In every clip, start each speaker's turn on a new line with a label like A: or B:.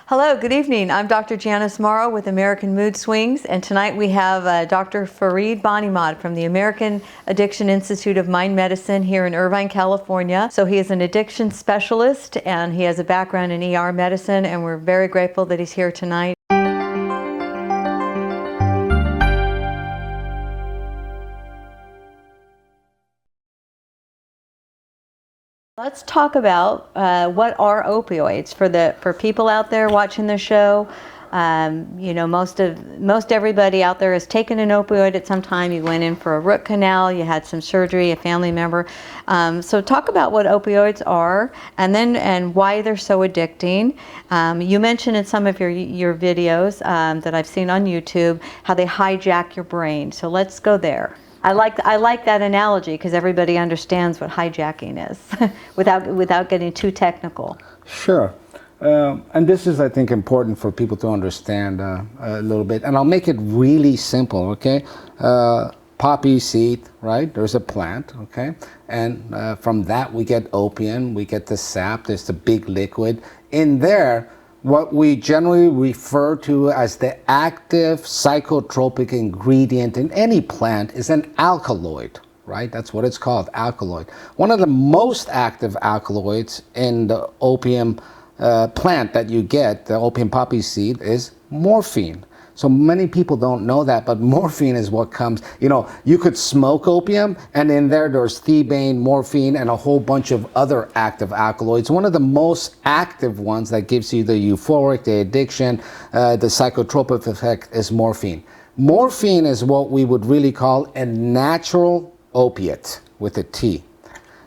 A: Hello, good evening. I'm Dr. Janice Morrow with American Mood Swings, and tonight we have Dr. Faried Banimahd from the American Addiction Institute of Mind Medicine here in Irvine, California. So he is an addiction specialist and he has a background in ER medicine, and we're very grateful that he's here tonight. Let's talk about what are opioids for people out there watching the show. You know, most everybody out there has taken an opioid at some time. You went in for a root canal, you had some surgery, a family member. So talk about what opioids are, and why they're so addicting. You mentioned in some of your videos that I've seen on YouTube how they hijack your brain. So let's go there. I like that analogy because everybody understands what hijacking is without getting too technical.
B: Sure. And this is, I think, important for people to understand a little bit. And I'll make it really simple, okay? Poppy seed, right? There's a plant, okay? And from that we get opium, we get the sap, there's the big liquid. In there, what we generally refer to as the active psychotropic ingredient in any plant is an alkaloid, right? That's what it's called, alkaloid. One of the most active alkaloids in the opium plant that you get, the opium poppy seed, is morphine. So many people don't know that, but morphine is what comes, you know, you could smoke opium and in there's thebaine, morphine, and a whole bunch of other active alkaloids. One of the most active ones that gives you the euphoric, the addiction, the psychotropic effect is morphine. Morphine is what we would really call a natural opiate with a T.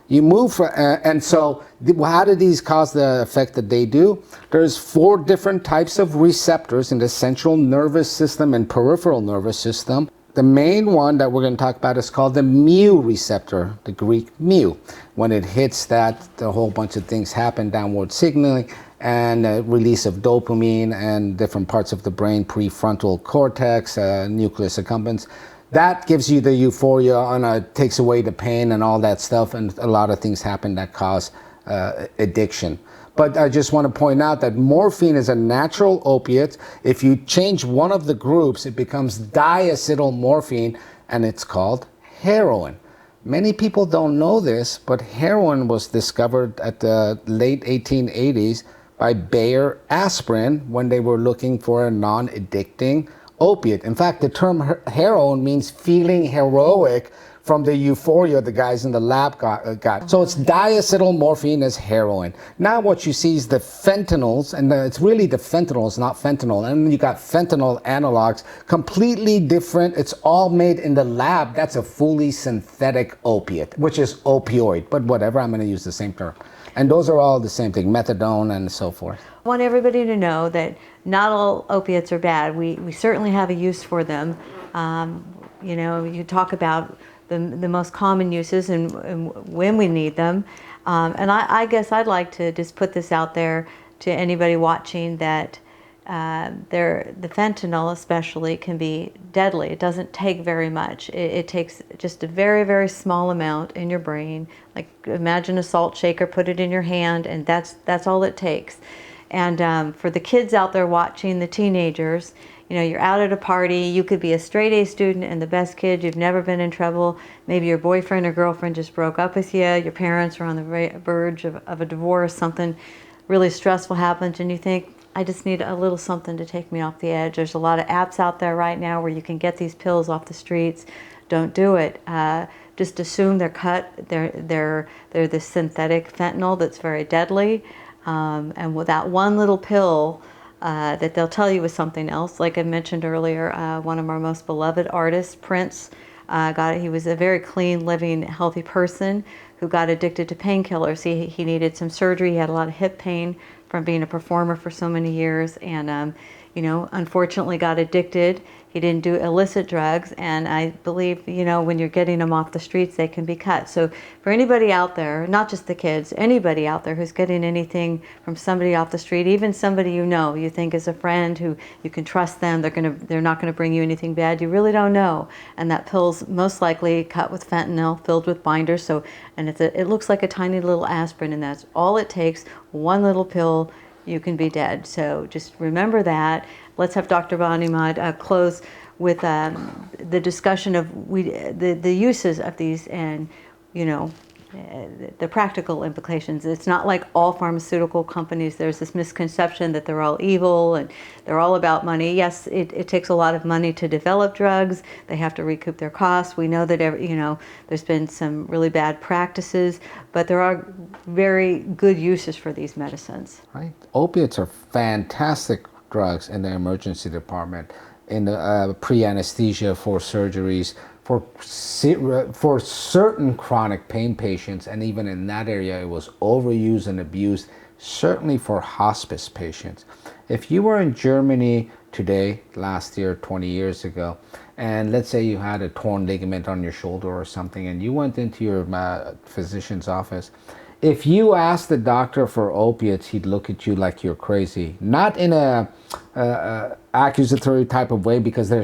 B: You move, and so how do these cause the effect that they do? There's 4 different types of receptors in the central nervous system and peripheral nervous system. The main one that we're going to talk about is called the mu receptor, the Greek mu. When it hits that, a whole bunch of things happen, downward signaling and release of dopamine and different parts of the brain, prefrontal cortex, nucleus accumbens. That gives you the euphoria and takes away the pain and all that stuff, and a lot of things happen that cause addiction. But I just want to point out that morphine is a natural opiate. If you change one of the groups, it becomes diacetylmorphine, and it's called heroin. Many people don't know this, but heroin was discovered at the late 1880s by Bayer Aspirin when they were looking for a non-addicting opiate. In fact, the term heroin means feeling heroic from the euphoria the guys in the lab got. So it's diacetylmorphine as heroin. Now what you see is the fentanyls, and it's really the fentanyls, not fentanyl. And you got fentanyl analogs, completely different. It's all made in the lab. That's a fully synthetic opiate, which is opioid. But whatever, I'm going to use the same term. And those are all the same thing, methadone and so forth.
A: I want everybody to know that not all opiates are bad. We certainly have a use for them. You know, you talk about the most common uses and when we need them. And I guess I'd like to just put this out there to anybody watching that the fentanyl especially can be deadly. It doesn't take very much. It takes just a very, very small amount in your brain. Like imagine a salt shaker, put it in your hand, and that's all it takes. And for the kids out there watching, the teenagers, you know, you're out at a party, you could be a straight A student and the best kid, you've never been in trouble, maybe your boyfriend or girlfriend just broke up with you, your parents are on the verge of a divorce, something really stressful happens, and you think, I just need a little something to take me off the edge. There's a lot of apps out there right now where you can get these pills off the streets. Don't do it. Just assume they're cut. They're this synthetic fentanyl that's very deadly. And with that one little pill that they'll tell you is something else. Like I mentioned earlier, one of our most beloved artists, Prince, he was a very clean, living, healthy person who got addicted to painkillers. He needed some surgery. He had a lot of hip pain from being a performer for so many years, and you know, unfortunately got addicted. He didn't do illicit drugs, and I believe, you know, when you're getting them off the streets, they can be cut. So for anybody out there, not just the kids, anybody out there who's getting anything from somebody off the street, even somebody you know, you think is a friend who you can trust them, they're not gonna bring you anything bad, you really don't know. And that pill's most likely cut with fentanyl, filled with binders, so, and it looks like a tiny little aspirin, and that's all it takes, one little pill you can be dead. So just remember that. Let's have Dr. Banimahd close with the discussion of the uses of these and, you know, the practical implications. It's not like all pharmaceutical companies. There's this misconception that they're all evil and they're all about money. Yes, it takes a lot of money to develop drugs. They have to recoup their costs. We know that there's been some really bad practices, but there are very good uses for these medicines.
B: Right. Opiates are fantastic drugs in the emergency department, in the pre-anesthesia for surgeries, for certain chronic pain patients, and even in that area it was overused and abused, certainly for hospice patients. If you were in Germany today, last year, 20 years ago, and let's say you had a torn ligament on your shoulder or something, and you went into your physician's office, if you asked the doctor for opiates, he'd look at you like you're crazy. Not in a accusatory type of way, because there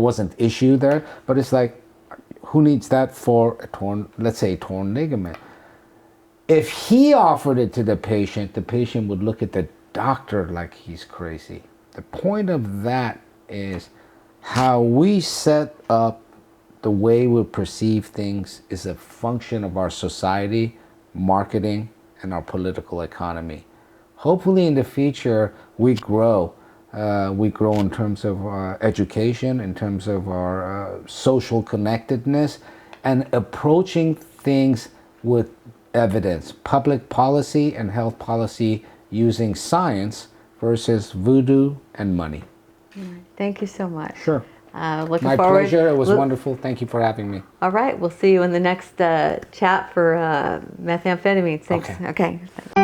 B: wasn't issue there, but it's like, who needs that for a torn, let's say, torn ligament? If he offered it to the patient would look at the doctor like he's crazy. The point of that is how we set up the way we perceive things is a function of our society, marketing, and our political economy. Hopefully in the future we grow. We grow in terms of education, in terms of our social connectedness, and approaching things with evidence, public policy and health policy using science versus voodoo and money.
A: Thank you so much.
B: Sure.
A: Looking
B: My
A: forward.
B: pleasure. It was wonderful. Thank you for having me.
A: All right. We'll see you in the next chat for methamphetamines. Thanks.
B: Okay.
A: Okay.